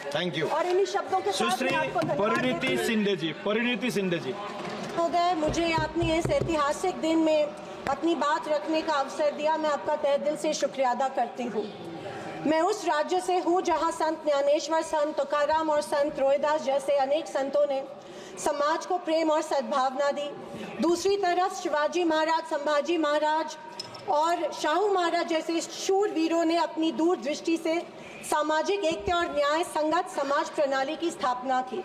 Thank you. और इन्हीं शब्दों के साथ सुश्री मैं आपको धन्यवाद परिणीति देती हूँ। शिंदे जी, परिणीति शिंदे जी। महोदय, मुझे आपने इस ऐतिहासिक दिन में अपनी बात रखने का अवसर दिया, मैं आपका तहे दिल से शुक्रिया अदा करती हूँ। मैं उस राज्य से हूँ जहाँ संत ज्ञानेश्वर, संत तुकाराम और संत रोहिदास जैसे अनेक संतों ने समाज को प्रेम और सद्भावना दी। दूसरी तरफ शिवाजी महाराज, संभाजी महाराज और शाहू महाराज जैसे शूरवीरों ने अपनी दूरदृष्टि से सामाजिक एकता और न्याय संगत समाज प्रणाली की स्थापना की।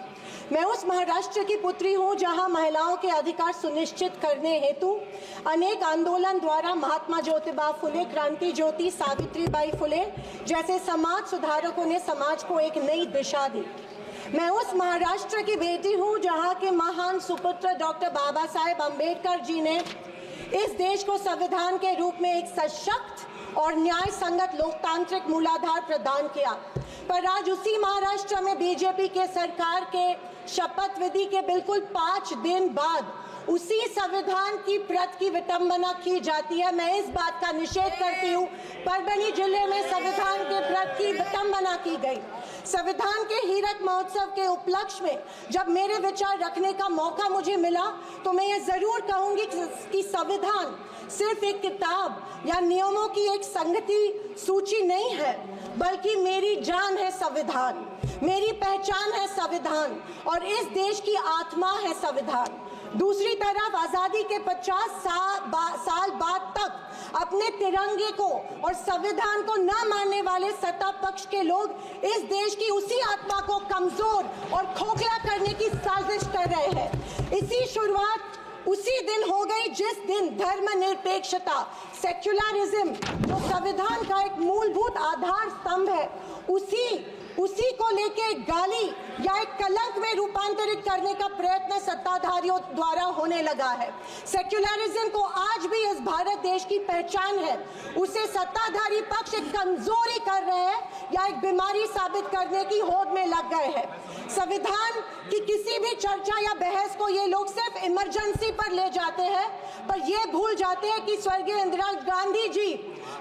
मैं उस महाराष्ट्र की पुत्री हूँ जहाँ महिलाओं के अधिकार सुनिश्चित करने हेतु अनेक आंदोलन द्वारा महात्मा ज्योतिबा फुले, क्रांति ज्योति सावित्रीबाई फुले जैसे समाज सुधारकों ने समाज को एक नई दिशा दी। मैं उस महाराष्ट्र की बेटी हूँ जहाँ के महान सुपुत्र डॉक्टर बाबा साहेब अम्बेडकर जी ने इस देश को संविधान के रूप में एक सशक्त और न्याय संगत लोकतांत्रिक मूलाधार प्रदान किया। पर आज उसी महाराष्ट्र में बीजेपी के सरकार के शपथ विधि के बिल्कुल 5 दिन बाद उसी संविधान की प्रत की विटंबना की जाती है। मैं इस बात का निषेध करती हूँ। परभणी जिले में संविधान के प्रत की विटंबना की गई। संविधान के हीरक महोत्सव के उपलक्ष्य में जब मेरे विचार रखने का मौका मुझे मिला तो मैं ये जरूर कहूंगी कि संविधान सिर्फ एक किताब या नियमों की एक संगति सूची नहीं है, बल्कि मेरी जान है संविधान, मेरी पहचान है संविधान और इस देश की आत्मा है संविधान। दूसरी तरफ आज़ादी के 50 साल बाद तक अपने तिरंगे को और संविधान को न मानने वाले सत्ता पक्ष के लोग इस देश की उसी आत्मा को कमजोर और खोखला करने की साजिश कर रहे हैं। इसी शुरुआत उसी दिन हो गई जिस दिन धर्मनिरपेक्षता, सेक्युलरिज्म जो संविधान का एक मूलभूत आधार स्तंभ है, उसी को लेके गाली या एक कलंक में रूपांतरित करने का प्रयत्न सत्ताधारियों द्वारा होने लगा है। सेक्युलरिज्म को आज भी इस भारत देश की पहचान है, उसे सत्ताधारी पक्ष एक कमजोरी कर रहे हैं या एक बीमारी साबित करने की होड़ में लग गए हैं। संविधान की किसी भी चर्चा या बहस को ये लोग सिर्फ इमरजेंसी पर ले जाते हैं, पर ये भूल जाते हैं कि स्वर्गीय इंदिरा गांधी जी,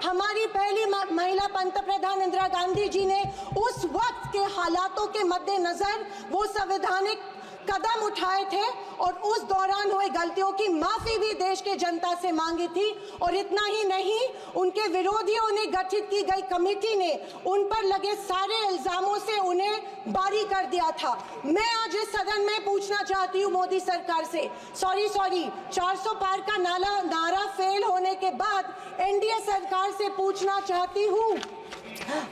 हमारी पहली महिला पंतप्रधान इंदिरा गांधी जी ने उस वक्त के हालातों के मद्देनजर वो संवैधानिक कदम उठाए थे और उस दौरान हुए गलतियों की माफी भी देश के जनता से मांगी थी। और इतना ही नहीं, उनके विरोधियों ने गठित की गई कमेटी ने उन पर लगे सारे इल्जामों से उन्हें बारी कर दिया था। मैं आज इस सदन में पूछना चाहती हूँ मोदी सरकार से, सॉरी 400 पार का नारा फेल होने के बाद एनडीए सरकार से पूछना चाहती हूँ,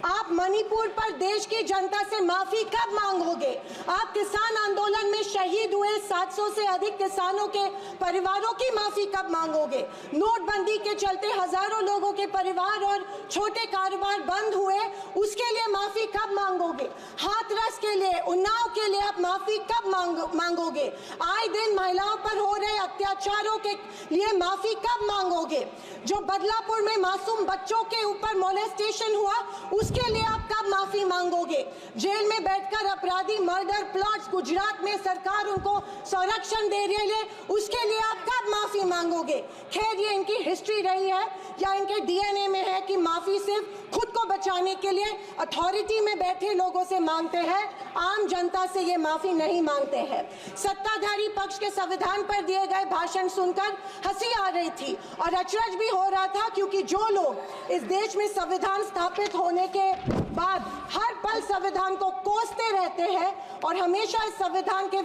आप मणिपुर पर देश की जनता से माफी कब मांगोगे? आप किसान आंदोलन में शहीद हुए 700 से अधिक किसानों के परिवारों की माफी कब मांगोगे? नोटबंदी के चलते हजारों लोगों के परिवार और छोटे कारोबार बंद हुए, उसके लिए माफी कब मांगोगे? हाथरस के लिए, उन्नाव के लिए आप माफी कब मांगोगे? आए दिन महिलाओं पर हो रहे अत्याचारों के लिए माफी कब मांगोगे? जो बदलापुर में मासूम बच्चों के ऊपर मोलेस्टेशन हुआ, उसके लिए आप कब माफी मांगोगे? जेल में बैठकर अपराधी मर्डर प्लॉट्स गुजरात में सरकार उनको संरक्षण दे रही है, उसके लिए आप कब माफी मांगोगे? खैर, ये इनकी हिस्ट्री रही है या इनके डीएनए में है कि माफी सिर्फ खुद को बचाने के लिए अथॉरिटी में बैठे लोगों से मांगते हैं, आम जनता से ये माफी नहीं मांगते हैं। सत्ताधारी पक्ष के संविधान पर दिए गए भाषण सुनकर हंसी आ रही थी और अचरज भी हो रहा था, क्योंकि जो लोग इस देश में संविधान स्थापित होने के बाद हर पल संविधान को कोसते रहते हैं और हमेशा इस संविधान के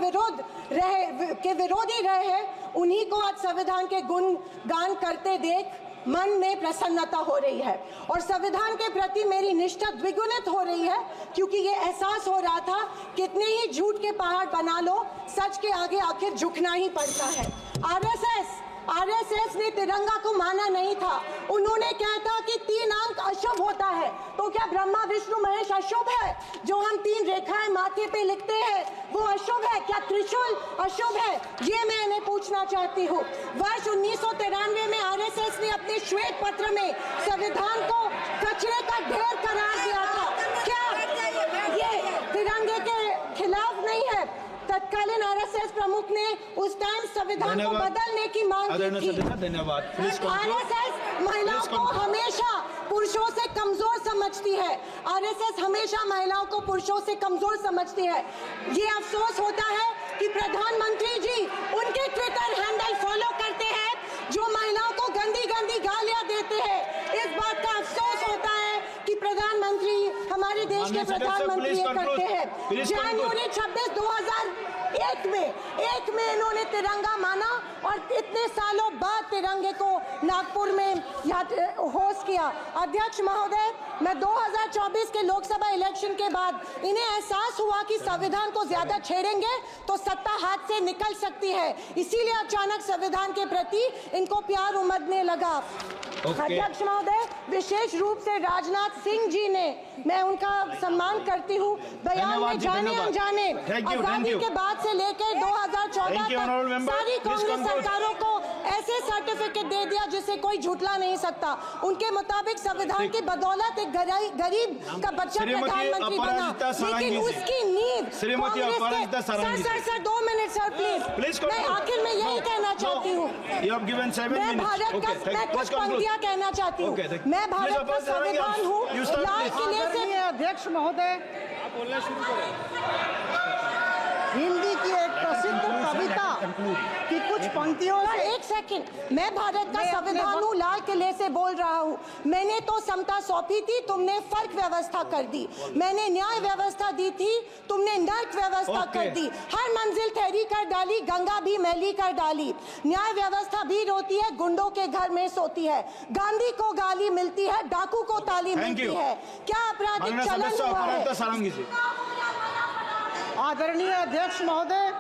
विरोधी रहे हैं, उन्हीं को आज संविधान के गुणगान करते देख मन में प्रसन्नता हो रही है और संविधान के प्रति मेरी निष्ठा द्विगुणित हो रही है, क्योंकि ये एहसास हो रहा था कितने ही झूठ के पहाड़ बना लो, सच के आगे आखिर झुकना ही पड़ता है। आरएसएस ने तिरंगा को माना नहीं था। उन्होंने कहा था कि 3 अंक अशुभ होता है, तो क्या ब्रह्मा विष्णु महेश अशुभ है? जो हम 3 रेखाएं माथे पे लिखते हैं वो अशुभ है? क्या त्रिशूल अशुभ है? ये मैं इन्हें पूछना चाहती हूँ। वर्ष 1993 में आरएसएस ने अपने श्वेत पत्र में संविधान को कचरे का ढेर करार दिया था। क्या ये तिरंगे के खिलाफ नहीं है? तत्कालीन आरएसएस प्रमुख ने उस टाइम संविधान को बदलने की मांग की थी। धन्यवाद। आरएसएस महिलाओं को हमेशा पुरुषों से कमजोर समझती है। आरएसएस हमेशा महिलाओं को पुरुषों से कमजोर समझती है। ये अफसोस होता है कि प्रधानमंत्री जी उनके ट्विटर हैंडल फॉलो करते हैं जो महिलाओं को गंदी गंदी गालियां देते हैं। इस बात का अफसोस होता है कि प्रधानमंत्री, हमारे देश के प्रधानमंत्री ये करते हैं। जनवरी 26, 2001 में इन्होंने तिरंगा माना और इतने सालों बाद तिरंगे को नागपुर में होस्ट किया। अध्यक्ष महोदय, मैं 2024 के लोकसभा इलेक्शन के बाद इन्हें एहसास हुआ कि संविधान को ज्यादा छेड़ेंगे तो सत्ता हाथ से निकल सकती है, इसीलिए अचानक संविधान के प्रति इनको प्यार उमड़ने लगा। अध्यक्ष महोदय, विशेष रूप से राजनाथ सिंह जी ने, मैं उनका सम्मान करती हूँ, बयान में जाने अनजाने आजादी के बाद से लेकर 2014 तक सारी कांग्रेस सरकारों को ऐसे सर्टिफिकेट दे दिया जिसे कोई झुठला नहीं सकता। उनके मुताबिक संविधान की बदौलत एक गरीब का बच्चा प्रधानमंत्री बना, लेकिन उसकी नींव सर 2 मिनट सर प्लीज। मैं आखिर में यही कहना चाहती हूँ, मैं भारत का, मैं कुछ पंक्तियां कहना चाहती हूँ। मैं भारत का संविधान हूँ, लाल किले से। अध्यक्ष महोदय, हिंदी की एक प्रसिद्ध कविता की कुछ पंक्तियों से। एक सेकंड, मैं भारत का संविधान हूँ, लाल किले से बोल रहा हूँ। मैंने तो समता सौंपी थी, तुमने फर्क व्यवस्था कर दी। मैंने न्याय व्यवस्था दी थी, तुमने नर्क व्यवस्था कर दी। हर मंजिल ठहरी कर डाली, गंगा भी मैली कर डाली। न्याय व्यवस्था भी रोती है, गुंडों के घर में सोती है। गांधी को गाली मिलती है, डाकू को ताली मिलती है। क्या आपराधिक चलन हुआ है? आदरणीय अध्यक्ष महोदय,